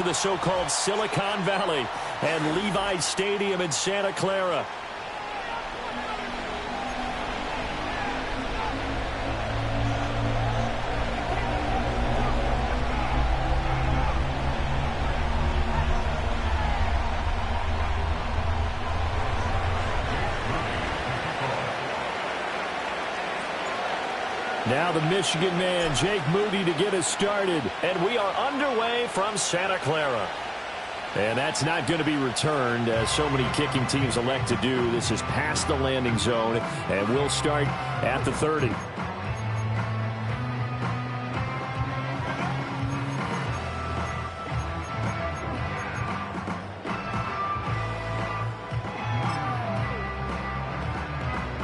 The so-called Silicon Valley and Levi Stadium in Santa Clara. Now the Michigan man, Jake Moody, to get us started. And we are underway from Santa Clara. And that's not going to be returned, as so many kicking teams elect to do. This is past the landing zone, and we'll start at the 30.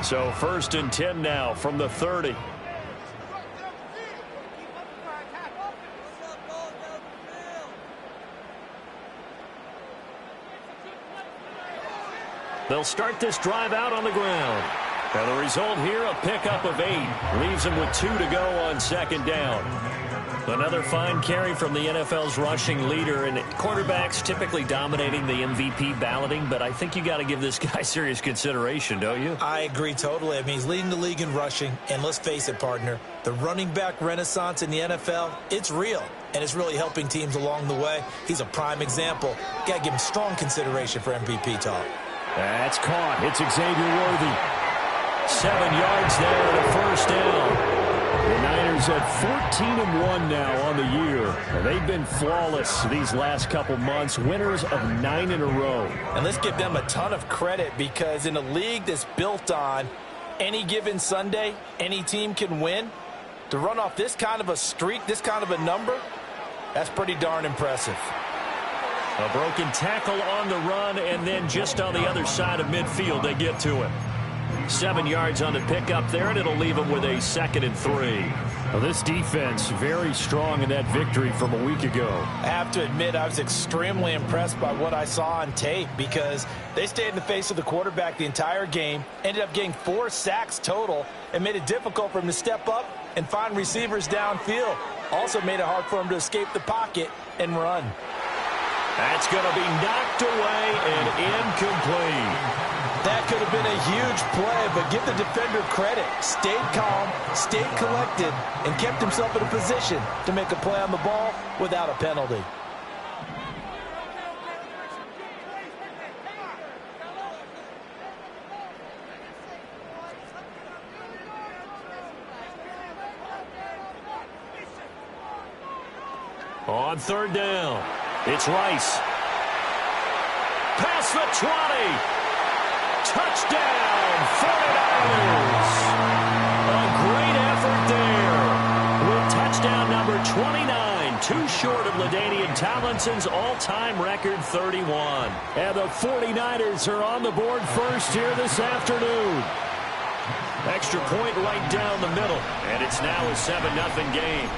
So 1st and 10 now from the 30. They'll start this drive out on the ground. And the result here, a pickup of 8. Leaves them with 2 to go on 2nd down. Another fine carry from the NFL's rushing leader. And quarterbacks typically dominating the MVP balloting, but I think you got to give this guy serious consideration, don't you? I agree totally. I mean, he's leading the league in rushing. And let's face it, partner, the running back renaissance in the NFL, it's real. And it's really helping teams along the way. He's a prime example. Got to give him strong consideration for MVP talk. That's caught. It's Xavier Worthy. 7 yards there and a 1st down. The Niners at 14-1 now on the year. And they've been flawless these last couple months. Winners of 9 in a row. And let's give them a ton of credit, because in a league that's built on any given Sunday, any team can win. To run off this kind of a streak, this kind of a number, that's pretty darn impressive. A broken tackle on the run, and then just on the other side of midfield, they get to him. 7 yards on the pickup there, and it'll leave him with a 2nd and 3. Well, this defense very strong in that victory from a week ago. I have to admit, I was extremely impressed by what I saw on tape, because they stayed in the face of the quarterback the entire game, ended up getting 4 sacks total, and made it difficult for him to step up and find receivers downfield. Also made it hard for him to escape the pocket and run. That's going to be knocked away and incomplete. That could have been a huge play, but give the defender credit. Stayed calm, stayed collected, and kept himself in a position to make a play on the ball without a penalty. On 3rd down, it's Rice. Past the 20. Touchdown, 49ers. A great effort there. With touchdown number 29, too short of LaDainian Tomlinson's all-time record 31. And the 49ers are on the board first here this afternoon. Extra point right down the middle, and it's now a 7-0 game.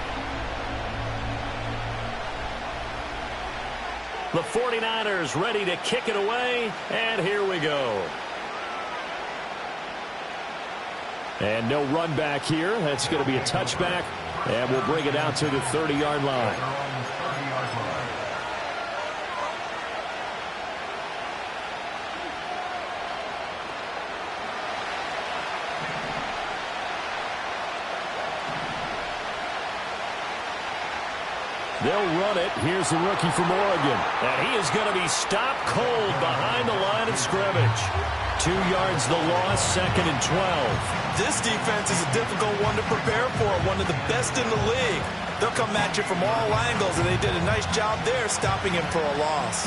The 49ers ready to kick it away, and here we go. And no run back here. That's going to be a touchback, and we'll bring it out to the 30-yard line. They'll run it. Here's the rookie from Oregon. And he is going to be stopped cold behind the line of scrimmage. 2 yards the loss, 2nd and 12. This defense is a difficult one to prepare for, one of the best in the league. They'll come at you from all angles, and they did a nice job there stopping him for a loss.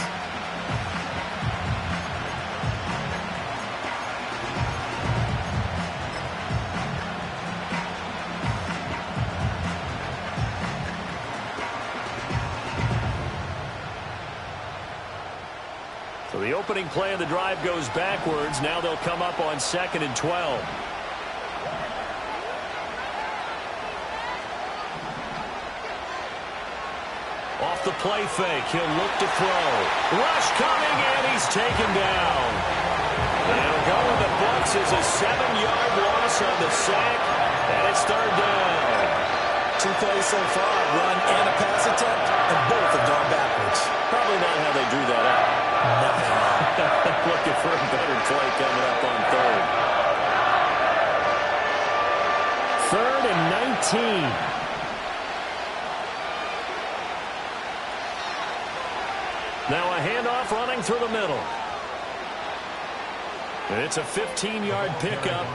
So the opening play of the drive goes backwards. Now they'll come up on 2nd and 12. Off the play fake, he'll look to throw. Rush coming, and he's taken down. They'll go in the books as a 7-yard loss on the sack, and it's 3rd down. 2 plays so far, a run and a pass attempt, and both have gone backwards. Probably not how they drew that up. Not at all. Looking for a better play coming up on third. 3rd and 19. Now a handoff running through the middle. It's a 15-yard pickup,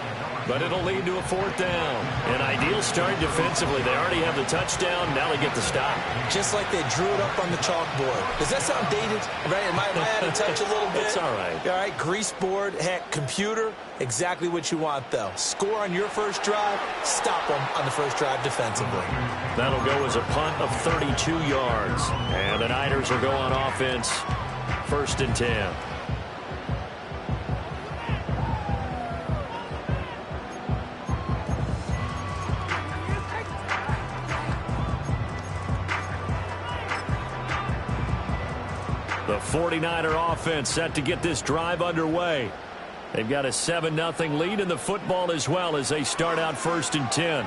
but it'll lead to a 4th down. An ideal start defensively. They already have the touchdown. Now they get the stop. Just like they drew it up on the chalkboard. Does that sound dated? Right? Am I out of touch a little bit? It's all right. All right, grease board, heck, computer, exactly what you want, though. Score on your first drive, stop them on the first drive defensively. That'll go as a punt of 32 yards. And the Niners will go on offense, 1st and 10. The 49er offense set to get this drive underway. They've got a 7-0 lead in the football as well as they start out 1st and 10.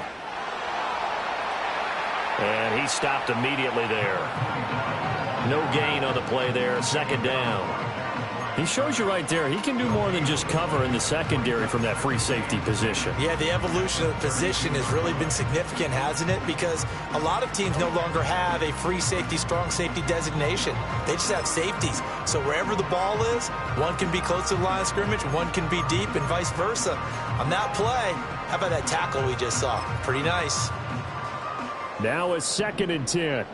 And he stopped immediately there. No gain on the play there, 2nd down. He shows you right there, he can do more than just cover in the secondary from that free safety position. Yeah, the evolution of the position has really been significant, hasn't it? Because a lot of teams no longer have a free safety, strong safety designation. They just have safeties. So wherever the ball is, one can be close to the line of scrimmage, one can be deep, and vice versa. On that play, how about that tackle we just saw? Pretty nice. Now it's 2nd and 10.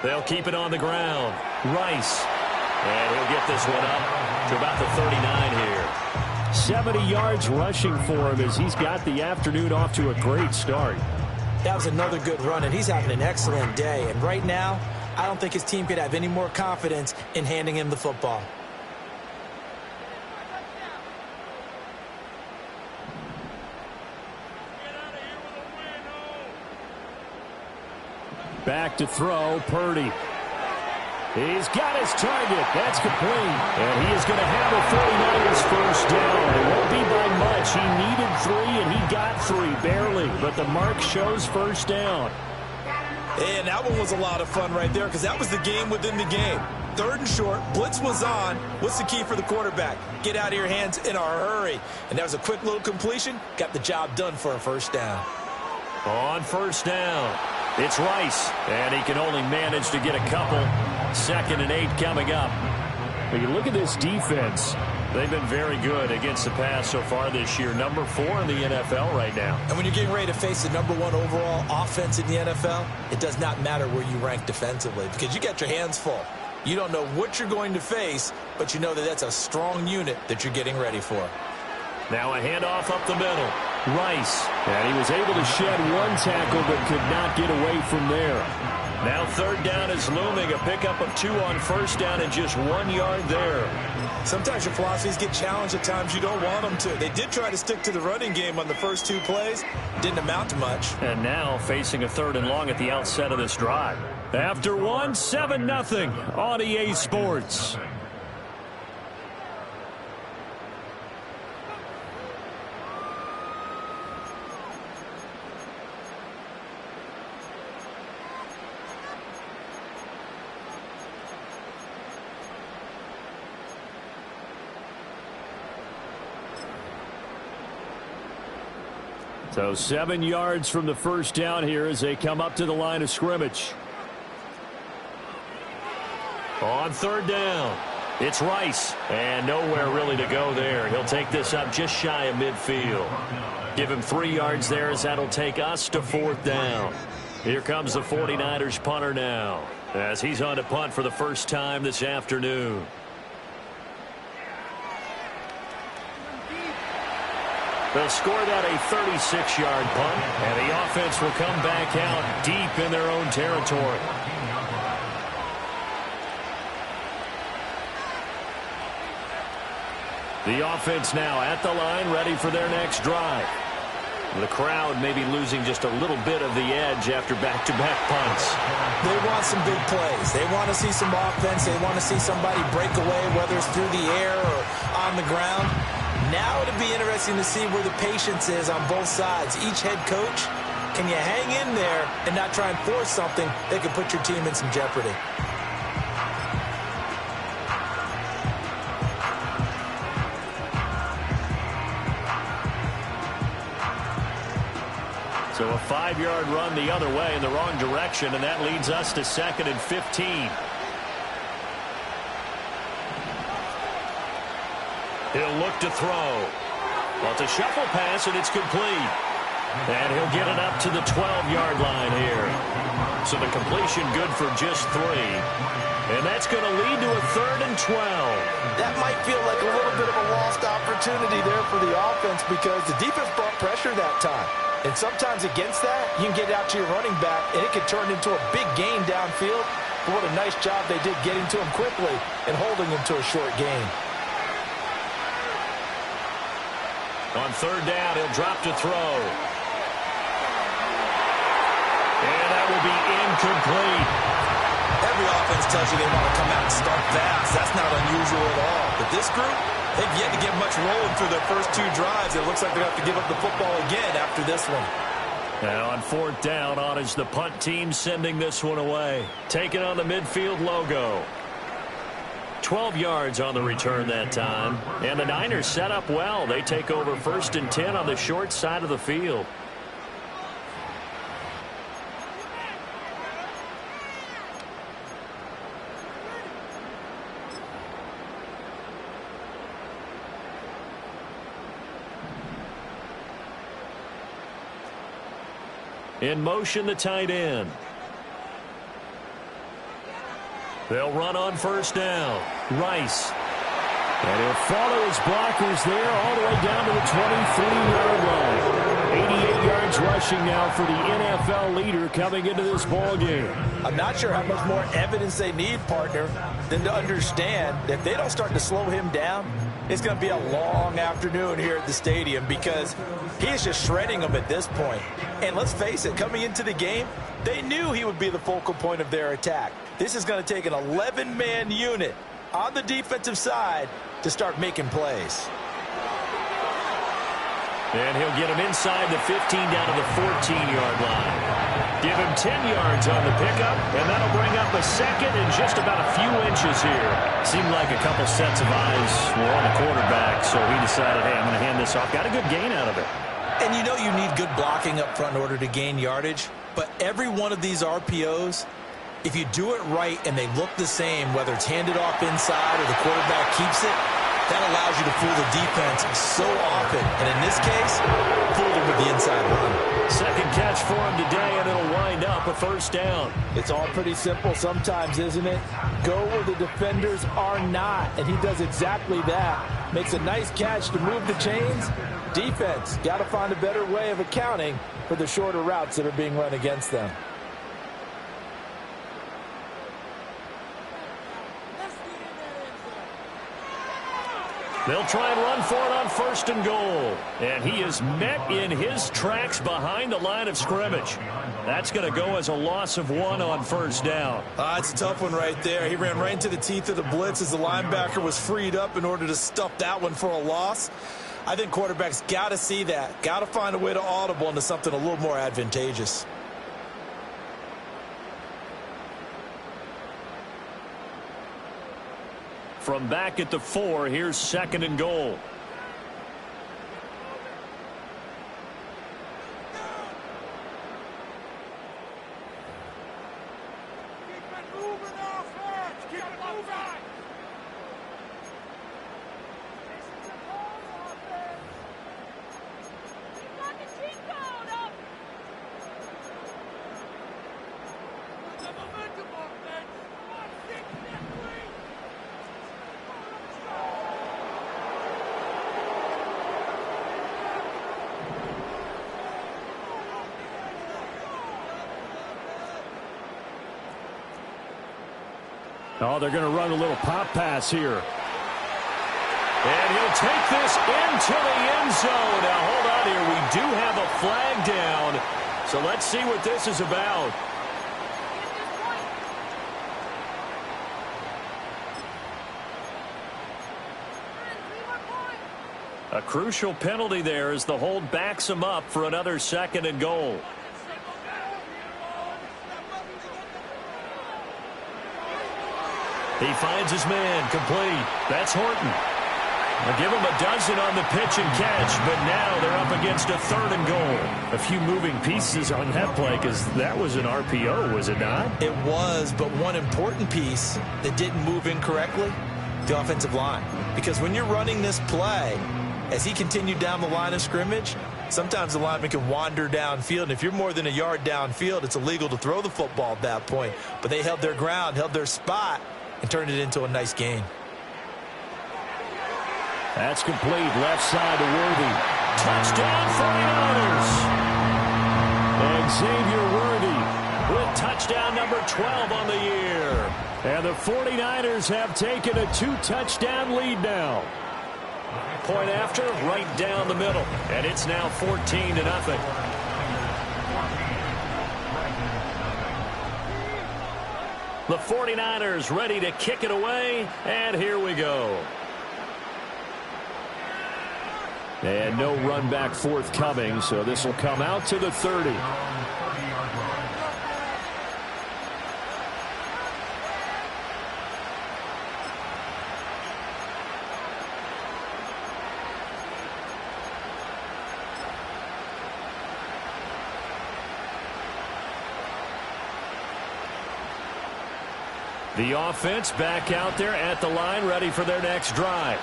They'll keep it on the ground. Rice. And he'll get this one up to about the 39 here. 70 yards rushing for him as he's got the afternoon off to a great start. That was another good run, and he's having an excellent day. And right now, I don't think his team could have any more confidence in handing him the football. Back to throw, Purdy. He's got his target. That's complete. And he is going to have a 49ers first down. It won't be by much. He needed 3, and he got 3, barely. But the mark shows first down. And that one was a lot of fun right there because that was the game within the game. 3rd and short, blitz was on. What's the key for the quarterback? Get out of your hands in a hurry. And that was a quick little completion. Got the job done for a first down. On first down, it's Rice, and he can only manage to get a couple. 2nd and 8 coming up. When you look at this defense, they've been very good against the pass so far this year. Number 4 in the NFL right now. And when you're getting ready to face the number 1 overall offense in the NFL, it does not matter where you rank defensively because you got your hands full. You don't know what you're going to face, but you know that that's a strong unit that you're getting ready for. Now a handoff up the middle. Rice, and he was able to shed 1 tackle but could not get away from there. Now 3rd down is looming, a pickup of 2 on first down and just 1 yard there. Sometimes your philosophies get challenged at times you don't want them to. They did try to stick to the running game on the first 2 plays. Didn't amount to much. And now facing a 3rd and long at the outset of this drive. After 1, 7-0 on EA Sports. So 7 yards from the first down here as they come up to the line of scrimmage. On 3rd down, it's Rice, and nowhere really to go there. He'll take this up just shy of midfield. Give him 3 yards there as that'll take us to 4th down. Here comes the 49ers punter now as he's on to punt for the first time this afternoon. They'll score that a 36-yard punt, and the offense will come back out deep in their own territory. The offense now at the line, ready for their next drive. The crowd may be losing just a little bit of the edge after back-to-back punts. They want some big plays. They want to see some offense. They want to see somebody break away, whether it's through the air or on the ground. Now it'll be interesting to see where the patience is on both sides. Each head coach, can you hang in there and not try and force something that could put your team in some jeopardy? So a 5-yard run the other way in the wrong direction, and that leads us to 2nd and 15. He'll look to throw. Well, it's a shuffle pass, and it's complete. And he'll get it up to the 12-yard line here. So the completion good for just 3. And that's going to lead to a 3rd and 12. That might feel like a little bit of a lost opportunity there for the offense because the defense brought pressure that time. And sometimes against that, you can get out to your running back, and it can turn into a big gain downfield. But what a nice job they did getting to him quickly and holding him to a short gain. On 3rd down, he'll drop to throw. And that will be incomplete. Every offense tells you they want to come out and start fast. That's not unusual at all. But this group, they've yet to get much rolling through their first 2 drives. It looks like they're going to have to give up the football again after this one. Now on 4th down, on is the punt team sending this one away. Taking on the midfield logo. 12 yards on the return that time. And the Niners set up well. They take over 1st and 10 on the short side of the field. In motion, the tight end. They'll run on 1st down. Rice. And he'll follow his blockers there all the way down to the 23-yard line. 88 yards rushing now for the NFL leader coming into this ball game. I'm not sure how much more evidence they need, partner, than to understand that if they don't start to slow him down, it's going to be a long afternoon here at the stadium because he is just shredding them at this point. And let's face it, coming into the game, they knew he would be the focal point of their attack. This is going to take an 11-man unit on the defensive side to start making plays. And he'll get him inside the 15 down to the 14-yard line. Give him 10 yards on the pickup, and that'll bring up a 2nd and just about a few inches here. Seemed like a couple sets of eyes were on the quarterback, so he decided, hey, I'm going to hand this off. Got a good gain out of it. And you know you need good blocking up front in order to gain yardage, but every one of these RPOs, if you do it right and they look the same, whether it's handed off inside or the quarterback keeps it, that allows you to fool the defense so often. And in this case, fooled him with the inside run. 2nd catch for him today, and it'll wind up a 1st down. It's all pretty simple sometimes, isn't it? Go where the defenders are not, and he does exactly that. Makes a nice catch to move the chains. Defense, got to find a better way of accounting for the shorter routes that are being run against them. They'll try and run for it on 1st and goal. And he is met in his tracks behind the line of scrimmage. That's going to go as a loss of 1 on 1st down. It's a tough one right there. He ran right into the teeth of the blitz as the linebacker was freed up in order to stuff that one for a loss. I think quarterbacks got to see that. Got to find a way to audible into something a little more advantageous. From back at the 4, here's 2nd and goal. Oh, they're going to run a little pop pass here. And he'll take this into the end zone. Now, hold on here. We do have a flag down. So let's see what this is about. A crucial penalty there as the hold backs him up for another 2nd and goal. He finds his man complete. That's Horton. They'll give him a dozen on the pitch and catch, but now they're up against a 3rd and goal. A few moving pieces on that play because that was an RPO, was it not? It was, but one important piece that didn't move incorrectly, the offensive line. Because when you're running this play, as he continued down the line of scrimmage, sometimes the lineman can wander downfield, and if you're more than a yard downfield, it's illegal to throw the football at that point. But they held their ground, held their spot, and turned it into a nice gain. That's complete. Left side to Worthy. Touchdown 49ers. And Xavier Worthy with touchdown number 12 on the year. And the 49ers have taken a 2-touchdown lead now. Point after, right down the middle. And it's now 14-0. The 49ers ready to kick it away, and here we go. And no run back forthcoming, so this will come out to the 30. The offense back out there at the line, ready for their next drive.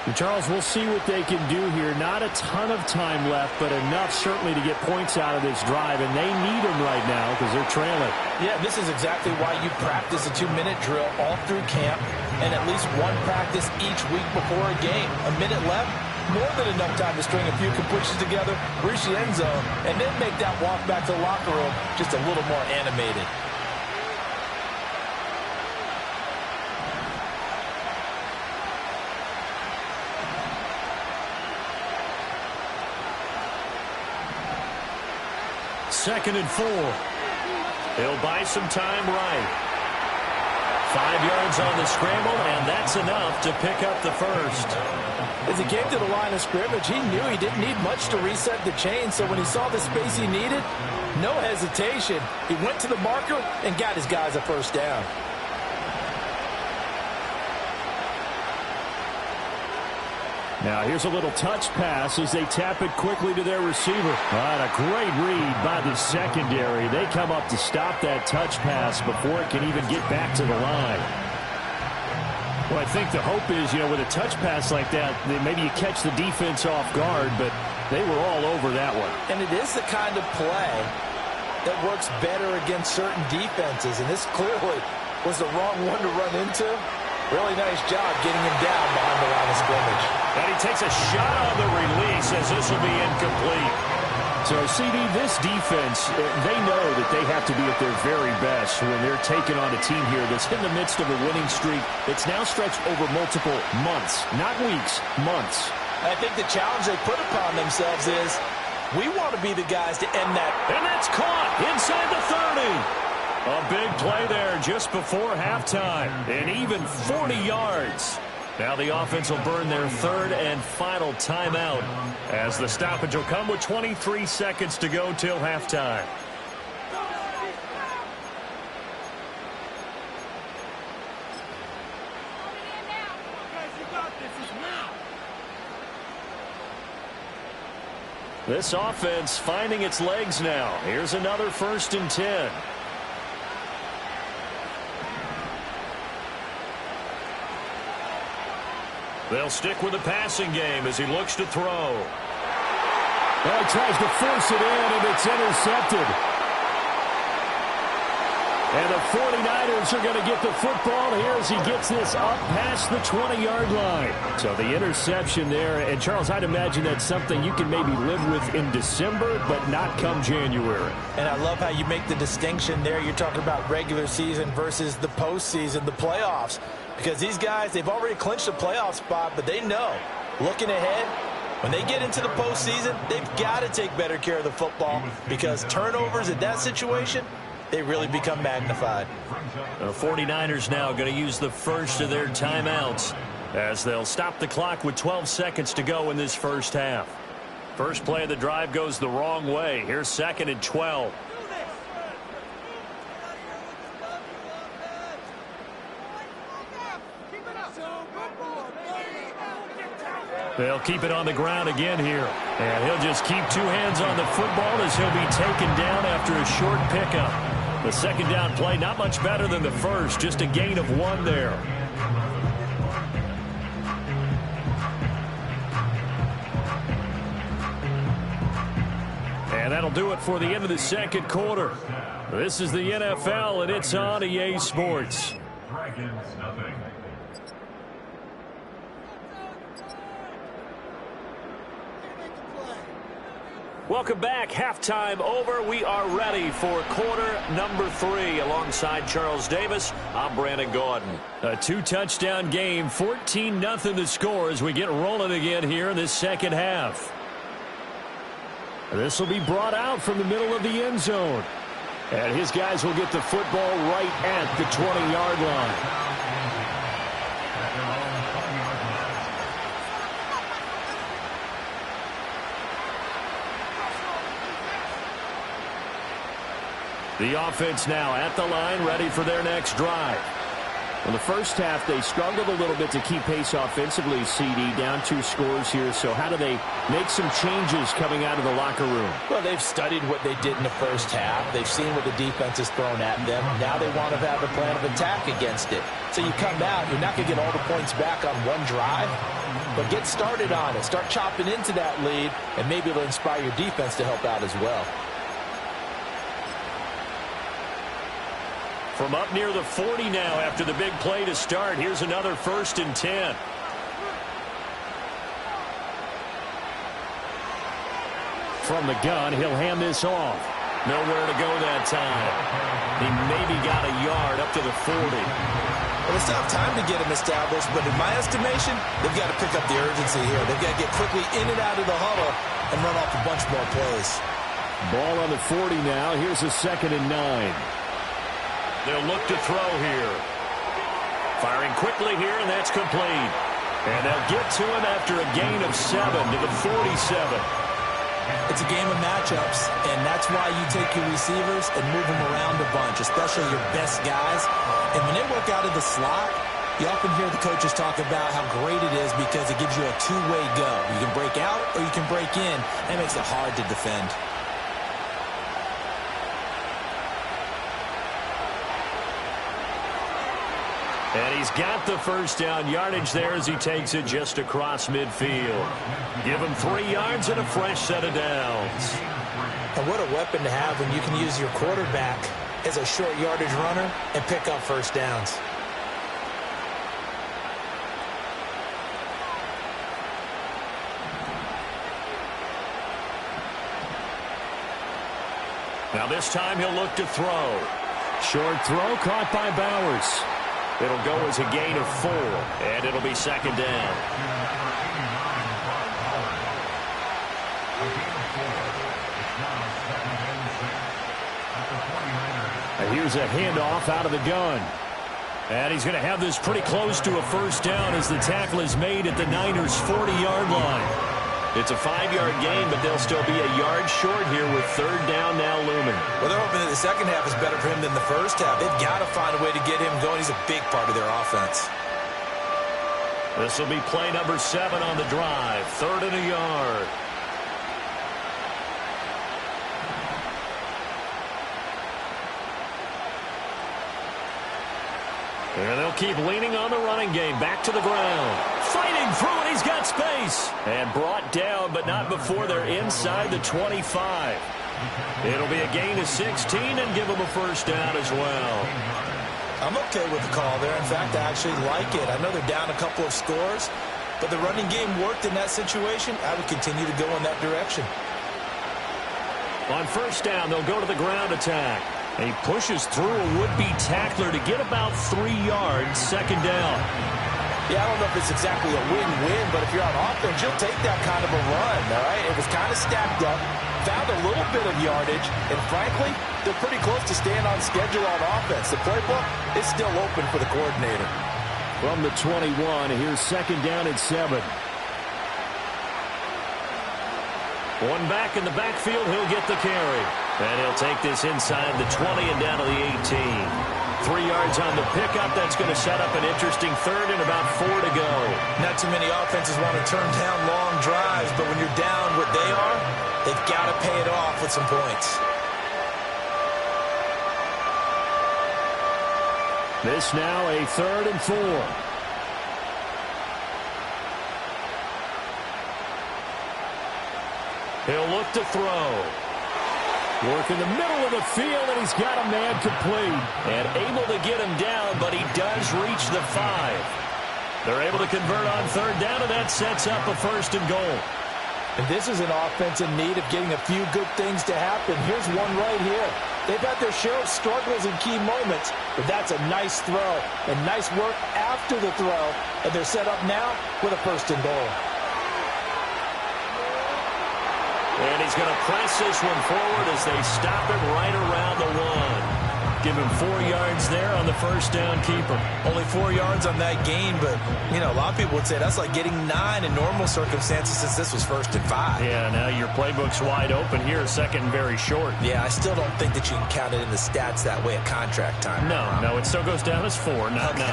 And Charles, we'll see what they can do here. Not a ton of time left, but enough certainly to get points out of this drive, and they need them right now because they're trailing. Yeah, this is exactly why you practice a 2-minute drill all through camp and at least one practice each week before a game. A minute left, more than enough time to string a few completions together, reach the end zone, and then make that walk back to the locker room just a little more animated. Second and 4. He'll buy some time right. 5 yards on the scramble, and that's enough to pick up the first. As he came to the line of scrimmage, he knew he didn't need much to reset the chain, so when he saw the space he needed, no hesitation. He went to the marker and got his guys a first down. Now here's a little touch pass as they tap it quickly to their receiver. A great read by the secondary. They come up to stop that touch pass before it can even get back to the line. Well, I think the hope is, with a touch pass like that, maybe you catch the defense off guard, but they were all over that one. And it is the kind of play that works better against certain defenses, and this clearly was the wrong one to run into. Really nice job getting him down behind the line of scrimmage. And he takes a shot on the release as this will be incomplete. So, CD, this defense, they know that they have to be at their very best when they're taking on a team here that's in the midst of a winning streak that's now stretched over multiple months, not weeks, months. I think the challenge they put upon themselves is we want to be the guys to end that. And that's caught inside the 30. A big play there just before halftime, and even 40 yards. Now the offense will burn their third and final timeout as the stoppage will come with 23 seconds to go till halftime. This offense finding its legs now. Here's another 1st and 10. They'll stick with the passing game as he looks to throw. Well, he tries to force it in, and it's intercepted. And the 49ers are going to get the football here as he gets this up past the 20-yard line. So the interception there. And, Charles, I'd imagine that's something you can maybe live with in December, but not come January. And I love how you make the distinction there. You're talking about regular season versus the postseason, the playoffs. Because these guys, they've already clinched a playoff spot, but they know, looking ahead, when they get into the postseason, they've got to take better care of the football because turnovers in that situation, they really become magnified. The 49ers now going to use the first of their timeouts as they'll stop the clock with 12 seconds to go in this first half. First play of the drive goes the wrong way. Here's 2nd and 12. They'll keep it on the ground again here. And he'll just keep 2 hands on the football as he'll be taken down after a short pickup. The second down play not much better than the first, just a gain of 1 there. And that'll do it for the end of the second quarter. This is the NFL, and it's on EA Sports. Welcome back. Halftime over. We are ready for quarter number 3. Alongside Charles Davis, I'm Brandon Gordon. A 2-touchdown game, 14-0 the score as we get rolling again here in this second half. This will be brought out from the middle of the end zone. And his guys will get the football right at the 20-yard line. The offense now at the line, ready for their next drive. In the first half, they struggled a little bit to keep pace offensively, CD, down 2 scores here. So how do they make some changes coming out of the locker room? Well, they've studied what they did in the first half. They've seen what the defense has thrown at them. Now they want to have a plan of attack against it. So you come out, you're not going to get all the points back on one drive, but get started on it. Start chopping into that lead, and maybe it'll inspire your defense to help out as well. From up near the 40 now after the big play to start. Here's another 1st and 10. From the gun, he'll hand this off. Nowhere to go that time. He maybe got a yard up to the 40. Well, they still have time to get him established, but in my estimation, they've got to pick up the urgency here. They've got to get quickly in and out of the huddle and run off a bunch more plays. Ball on the 40 now. Here's a 2nd and 9. They'll look to throw here. Firing quickly here, and that's complete. And they'll get to him after a gain of 7 to the 47. It's a game of matchups, and that's why you take your receivers and move them around a bunch, especially your best guys. And when they work out of the slot, you often hear the coaches talk about how great it is because it gives you a two-way go. You can break out or you can break in. That makes it hard to defend. And he's got the first down yardage there as he takes it just across midfield. Give him 3 yards and a fresh set of downs. And what a weapon to have when you can use your quarterback as a short yardage runner and pick up first downs. Now this time he'll look to throw. Short throw caught by Bowers. It'll go as a gain of 4, and it'll be 2nd down. And here's a handoff out of the gun. And he's going to have this pretty close to a first down as the tackle is made at the Niners' 40-yard line. It's a 5-yard gain, but they'll still be a yard short here with 3rd down now looming. Well, they're hoping that the second half is better for him than the first half. They've got to find a way to get him going. He's a big part of their offense. This will be play number 7 on the drive. 3rd and a yard. And they'll keep leaning on the running game. Back to the ground. Fighting through it. He's got space. And brought down, but not before they're inside the 25. It'll be a gain of 16 and give them a first down as well. I'm okay with the call there. In fact, I actually like it. I know they're down a couple of scores, but the running game worked in that situation. I would continue to go in that direction. On first down, they'll go to the ground attack. And he pushes through a would-be tackler to get about 3 yards, 2nd down. Yeah, I don't know if it's exactly a win-win, but if you're on offense, you'll take that kind of a run, all right? It was kind of stacked up, found a little bit of yardage, and frankly, they're pretty close to staying on schedule on offense. The playbook is still open for the coordinator. from the 21. Here's second down and 7. One back in the backfield. He'll get the carry. And he'll take this inside the 20 and down to the 18. 3 yards on the pickup. That's going to set up an interesting third and about 4 to go. Not too many offenses want to turn down long drives, but when you're down what they are, they've got to pay it off with some points. This now a 3rd and 4. He'll look to throw. Work in the middle of the field, and he's got a man complete. And able to get him down, but he does reach the 5. They're able to convert on 3rd down, and that sets up a 1st and goal. And this is an offense in need of getting a few good things to happen. Here's one right here. They've had their share of struggles in key moments, but that's a nice throw and nice work after the throw. And they're set up now with a 1st and goal. And he's going to press this one forward as they stop it right around the 1. Give him 4 yards there on the 1st down keeper. Only 4 yards on that gain, but, you know, a lot of people would say that's like getting 9 in normal circumstances since this was 1st and 5. Yeah, now your playbook's wide open here, 2nd and very short. Yeah, I still don't think that you can count it in the stats that way at contract time. No, it still goes down as 4, not 9.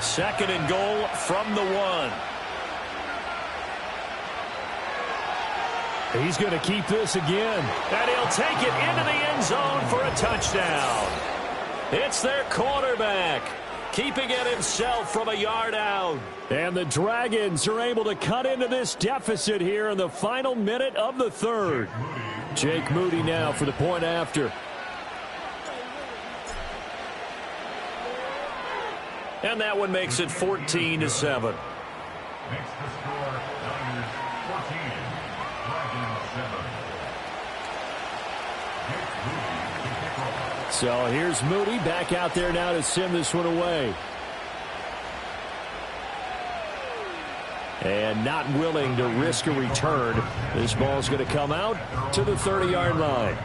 2nd and goal from the 1. He's going to keep this again. And he'll take it into the end zone for a touchdown. It's their quarterback, keeping it himself from a yard out. And the Dragons are able to cut into this deficit here in the final minute of the 3rd. Jake Moody now for the point after. And that one makes it 14-7. Makes the score, Tigers 14, Dragons 7. So here's Moody back out there now to send this one away. And not willing to risk a return. This ball's going to come out to the 30-yard line.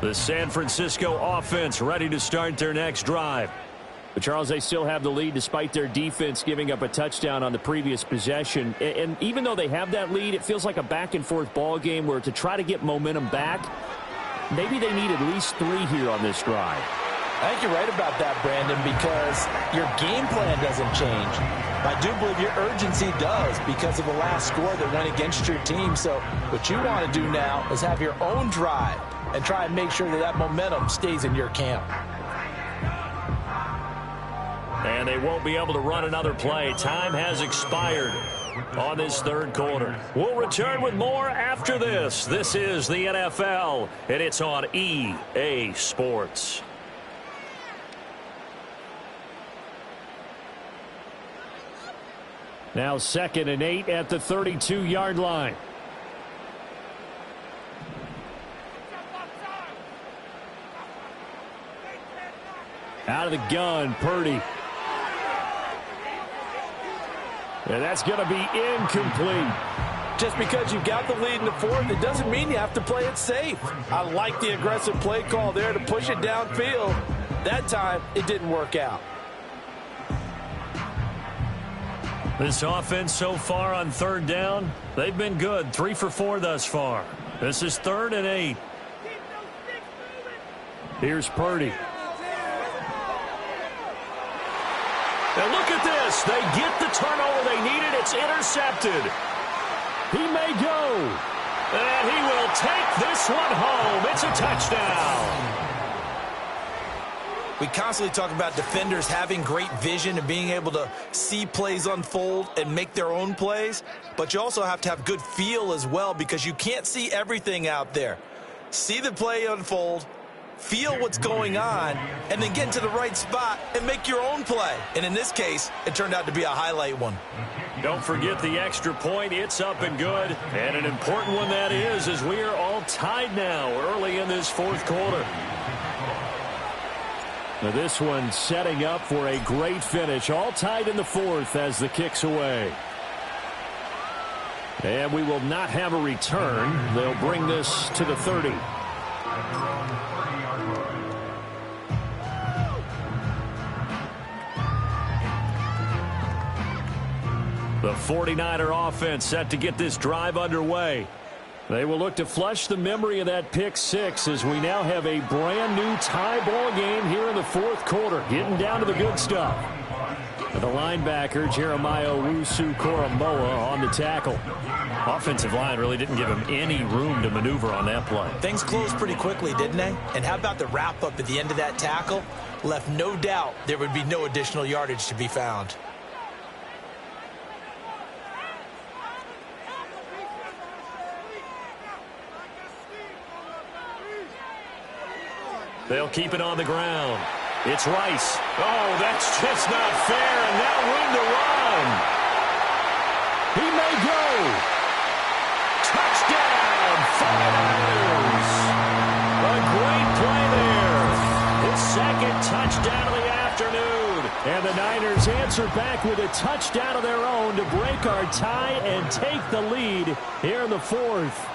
The San Francisco offense ready to start their next drive. But Charles, they still have the lead despite their defense giving up a touchdown on the previous possession. And even though they have that lead, it feels like a back-and-forth ball game where to try to get momentum back, maybe they need at least 3 here on this drive. I think you're right about that, Brandon, because your game plan doesn't change. I do believe your urgency does because of the last score that went against your team. So what you want to do now is have your own drive and try and make sure that that momentum stays in your camp. And they won't be able to run another play. Time has expired on this 3rd quarter. We'll return with more after this. This is the NFL, and it's on EA Sports. Now 2nd and 8 at the 32-yard line. Out of the gun, Purdy. And that's going to be incomplete. Just because you've got the lead in the 4th, it doesn't mean you have to play it safe. I like the aggressive play call there to push it downfield. That time, it didn't work out. This offense so far on 3rd down, they've been good. 3 for 4 thus far. This is 3rd and 8. Here's Purdy. And look at this. They get the turnover they needed. It's intercepted. He may go. And he will take this one home. It's a touchdown. We constantly talk about defenders having great vision and being able to see plays unfold and make their own plays. But you also have to have good feel as well because you can't see everything out there. See the play unfold, feel what's going on, and then get into the right spot and make your own play. And in this case, it turned out to be a highlight one. Don't forget the extra point. It's up and good. And an important one that is, as we are all tied now early in this 4th quarter. Now this one setting up for a great finish. All tied in the fourth as the kick's away. And we will not have a return. They'll bring this to the 30. The 49er offense set to get this drive underway. They will look to flush the memory of that pick six as we now have a brand new tie ball game here in the fourth quarter. Getting down to the good stuff. The linebacker, Jeremiah Owusu-Koramoah, on the tackle. Offensive line really didn't give him any room to maneuver on that play. Things closed pretty quickly, didn't they? And how about the wrap-up at the end of that tackle? Left no doubt there would be no additional yardage to be found. They'll keep it on the ground. It's Rice. Oh, that's just not fair, and now room to run. He may go. Touchdown, 49ers. A great play there. His second touchdown of the afternoon. And the Niners answer back with a touchdown of their own to break our tie and take the lead here in the fourth.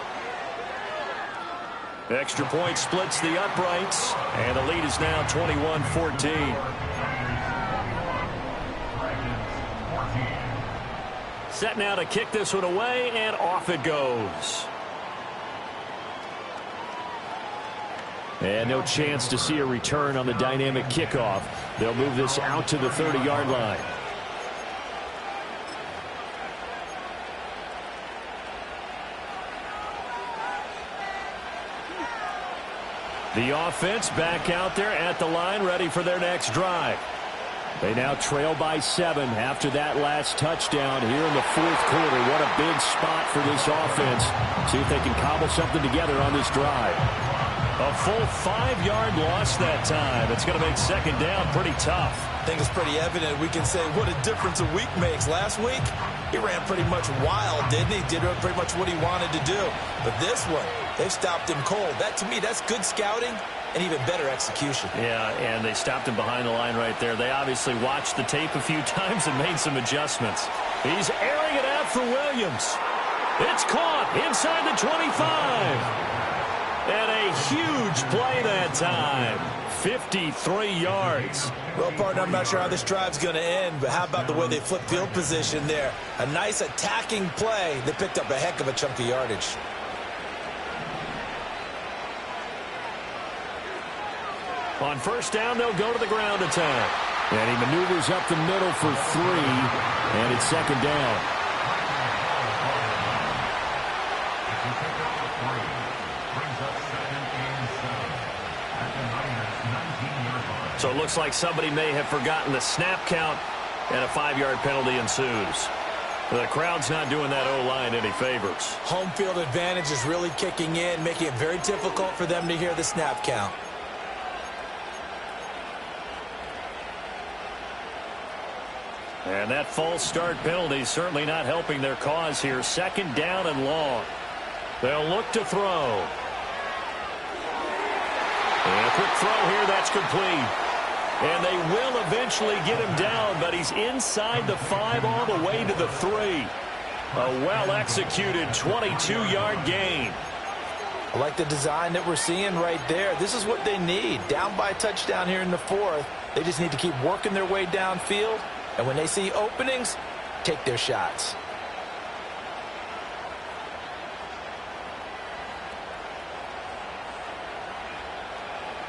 Extra point splits the uprights, and the lead is now 21-14. Set now to kick this one away, and off it goes. And no chance to see a return on the dynamic kickoff. They'll move this out to the 30-yard line. The offense back out there at the line, ready for their next drive. They now trail by 7 after that last touchdown here in the fourth quarter. What a big spot for this offense. See if they can cobble something together on this drive. A full 5-yard loss that time. It's going to make second down pretty tough. I think it's pretty evident. We can say what a difference a week makes. Last week, he ran pretty much wild, didn't he? Did pretty much what he wanted to do. But this one, they've stopped him cold. That, to me, that's good scouting and even better execution. Yeah, and they stopped him behind the line right there. They obviously watched the tape a few times and made some adjustments. He's airing it out for Williams. It's caught inside the 25. And a huge play that time. 53 yards. Well, partner, I'm not sure how this drive's going to end, but how about the way they flip field position there? A nice attacking play that picked up a heck of a chunk of yardage. On first down, they'll go to the ground attack. And he maneuvers up the middle for 3, and it's second down. So it looks like somebody may have forgotten the snap count, and a 5-yard penalty ensues. The crowd's not doing that O-line any favors. Home field advantage is really kicking in, making it very difficult for them to hear the snap count. And that false start penalty certainly not helping their cause here. Second down and long. They'll look to throw. And a quick throw here, that's complete. And they will eventually get him down, but he's inside the 5 all the way to the 3. A well-executed 22-yard gain. I like the design that we're seeing right there. This is what they need. Down by a touchdown here in the fourth. They just need to keep working their way downfield. And when they see openings, take their shots.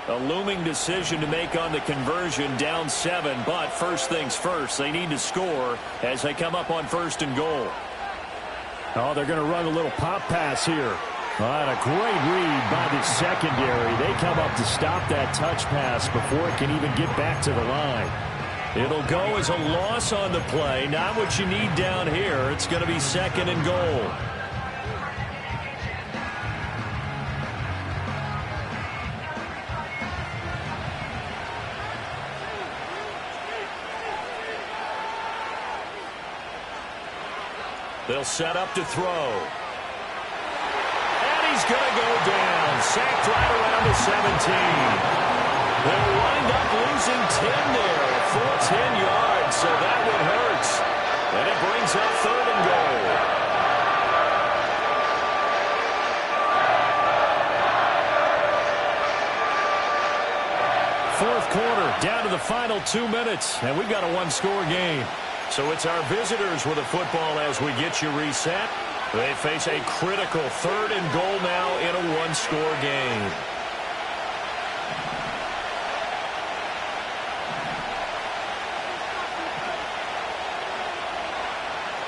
A looming decision to make on the conversion, down 7, but first things first, they need to score as they come up on first and goal. Oh, they're going to run a little pop pass here. And a great read by the secondary. They come up to stop that touch pass before it can even get back to the line. It'll go as a loss on the play. Not what you need down here. It's going to be second and goal. They'll set up to throw. And he's going to go down. Sacked right around the 17. They'll wind up losing 10 there, a full 10 yards, so that one hurts. And it brings up 3rd and goal. Fourth quarter, down to the final 2 minutes, and we've got a one-score game. So it's our visitors with the football as we get you reset. They face a critical 3rd and goal now in a one-score game.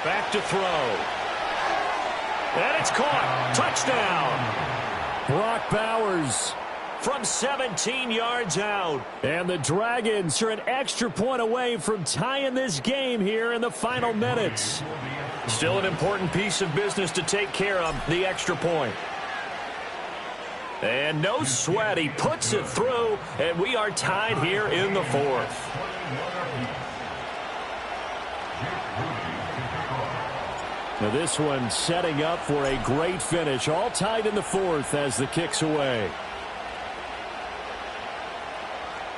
Back to throw. And it's caught. Touchdown. Brock Bowers From 17 yards out. and the Dragons are an extra point away from tying this game here in the final minutes. Still an important piece of business to take care of, the extra point. And no sweat. He puts it through, and we are tied here in the 4th. Now this one setting up for a great finish. All tied in the 4th as the kick's away.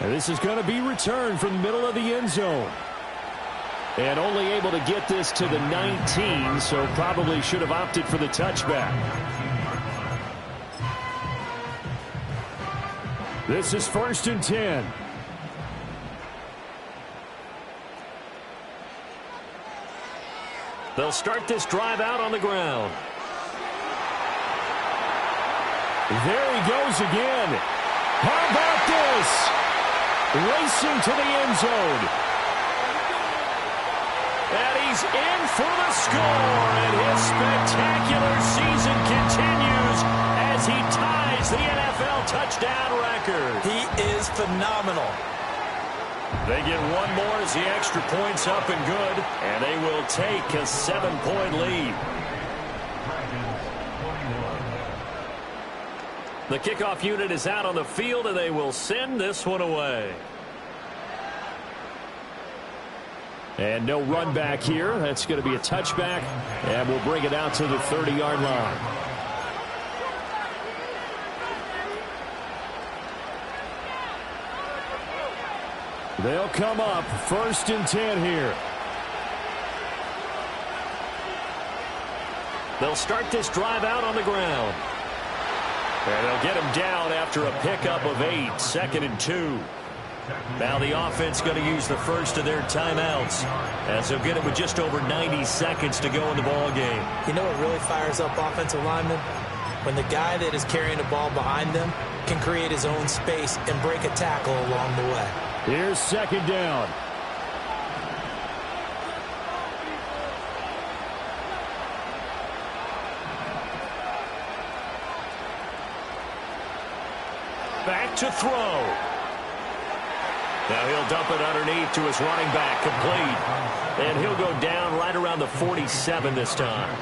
And this is going to be returned from the middle of the end zone. And only able to get this to the 19, so probably should have opted for the touchback. This is 1st and 10. They'll start this drive out on the ground. There he goes again. How about this? Racing to the end zone. And he's in for the score. And his spectacular season continues as he ties the NFL touchdown record. He is phenomenal. They get one more as the extra point's up and good. And they will take a 7-point lead. The kickoff unit is out on the field, and they will send this one away. And no run back here. That's going to be a touchback, and we'll bring it out to the 30-yard line. They'll come up 1st and 10 here. They'll start this drive out on the ground. And they'll get him down after a pickup of 8, 2nd and 2. Now the offense going to use the first of their timeouts as they'll get it with just over 90 seconds to go in the ball game. You know what really fires up offensive linemen? When the guy that is carrying the ball behind them can create his own space and break a tackle along the way. Here's 2nd down. Back to throw. Now he'll dump it underneath to his running back, complete. And he'll go down right around the 47 this time.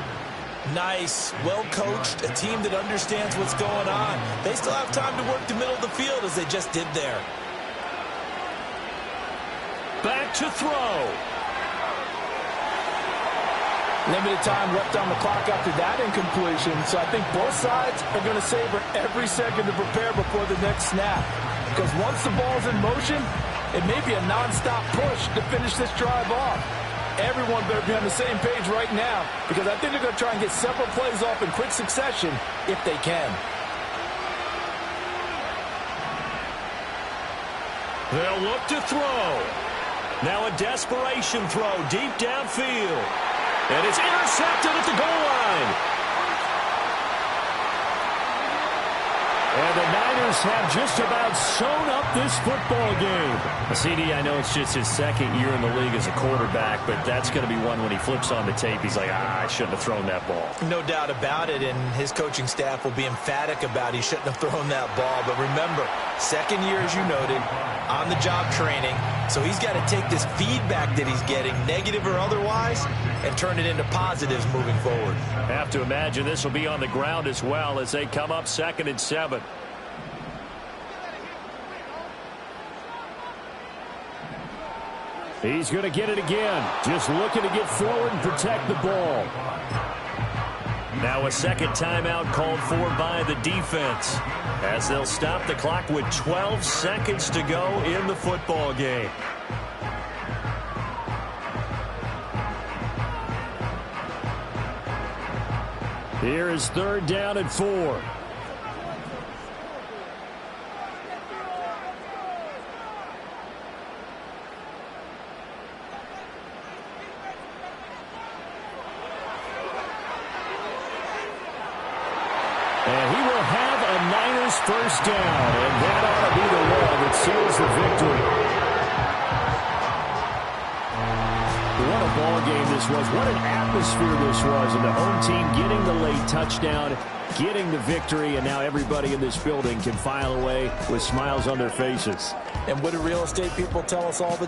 Nice, well-coached, a team that understands what's going on. They still have time to work the middle of the field as they just did there. Back to throw. Limited time left on the clock after that incompletion, so I think both sides are going to savor every second to prepare before the next snap. Because once the ball's in motion, it may be a non-stop push to finish this drive off. Everyone better be on the same page right now, because I think they're going to try and get several plays off in quick succession if they can. They'll look to throw. Now a desperation throw deep downfield. And it's intercepted at the goal line. And the Niners have just about sewn up this football game. CD, I know it's just his 2nd year in the league as a quarterback, but that's going to be one when he flips on the tape. He's like, I shouldn't have thrown that ball. No doubt about it, and his coaching staff will be emphatic about he shouldn't have thrown that ball. But remember, 2nd year, as you noted, on-the-job training. So he's got to take this feedback that he's getting, negative or otherwise, and turn it into positives moving forward. Have to imagine this will be on the ground as well as they come up 2nd and 7. He's going to get it again. Just looking to get forward and protect the ball. Now a second timeout called for by the defense, as they'll stop the clock with 12 seconds to go in the football game. Here is third down and 4. And he will have a Niners first down, and that ought to be the one that seals the victory. What a ball game this was. What an atmosphere this was. And the home team getting the late touchdown, getting the victory, and now everybody in this building can file away with smiles on their faces. And what do real estate people tell us all the